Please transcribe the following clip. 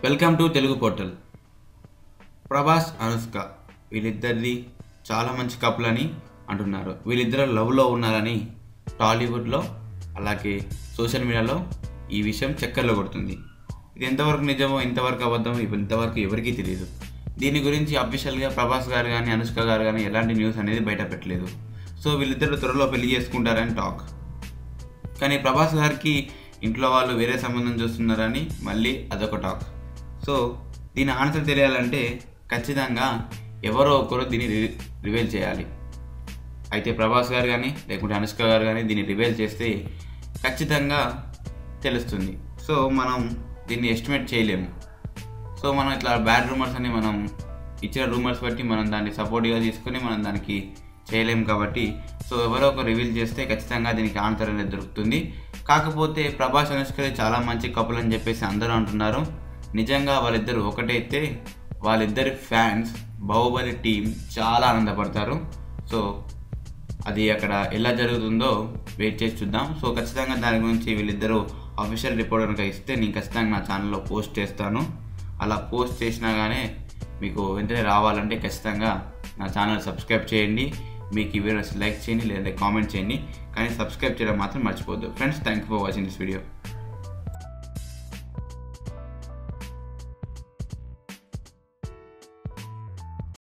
Welcome to Telugu portal. Prabhas Anushka వీళ్ళిద్దరిది చాలా మంచి కపుల్ అని అంటున్నారు. వీళ్ళిద్దరు లవ్లో ఉన్నారని టాలీవుడ్లో అలాగే సోషల్ మీడియాలో ఈ విషయం చక్కర్లో కొడుతుంది. ఇది ఎంతవరకు నిజమో ఎంతవరకు అబద్ధమో ఇంతవరకు ఎవరికీ తెలియదు. దీని గురించి అఫీషియల్గా ప్రభాస్ గారు కానీ అనుష్క గారు కానీ ఎలాంటి న్యూస్ అనేది బయట పెట్టలేదు. సో వీళ్ళిద్దరు త్వరలో పెళ్లి చేసుకుంటారని టాక్. కానీ ప్రభాస్ గారికి ఇంట్లో వాళ్ళు వేరే సంబంధం చూస్తున్నారని మళ్ళీ అదొక టాక్. సో దీని ఆన్సర్ తెలియాలంటే ఖచ్చితంగా ఎవరో ఒకరు దీన్ని రివీల్ చేయాలి. అయితే ప్రభాస్ గారు కానీ లేకుంటే అనుష్క గారు కానీ దీన్ని రివీల్ చేస్తే ఖచ్చితంగా తెలుస్తుంది. సో మనం దీన్ని ఎస్టిమేట్ చేయలేము. సో మనం ఇట్లా బ్యాడ్ రూమర్స్ అని మనం ఇచ్చిన రూమర్స్ బట్టి మనం దాన్ని సపోర్ట్గా తీసుకొని మనం దానికి చేయలేము కాబట్టి సో ఎవరో ఒక రివీల్ చేస్తే ఖచ్చితంగా దీనికి ఆన్సర్ అనేది దొరుకుతుంది. కాకపోతే ప్రభాస్ అనుష్కది చాలా మంచి కపుల్ అని చెప్పేసి అందరూ అంటున్నారు. నిజంగా వాళ్ళిద్దరు ఒకటైతే వాళ్ళిద్దరి ఫ్యాన్స్ బాహుబలి టీం చాలా ఆనందపడతారు. సో అది అక్కడ ఎలా జరుగుతుందో వెయిట్ చేసి చూద్దాం. సో ఖచ్చితంగా దాని గురించి వీళ్ళిద్దరూ అఫీషియల్ రిపోర్ట్ కనుక ఇస్తే నేను ఖచ్చితంగా నా ఛానల్లో పోస్ట్ చేస్తాను. అలా పోస్ట్ చేసినా కానీ మీకు వెంటనే రావాలంటే ఖచ్చితంగా నా ఛానల్ సబ్స్క్రైబ్ చేయండి. మీకు ఈ వీడియోస్ లైక్ చేయండి లేదంటే కామెంట్ చేయండి, కానీ సబ్స్క్రైబ్ చేయడం మాత్రం మర్చిపోద్దు. Friends, thank you for watching this video.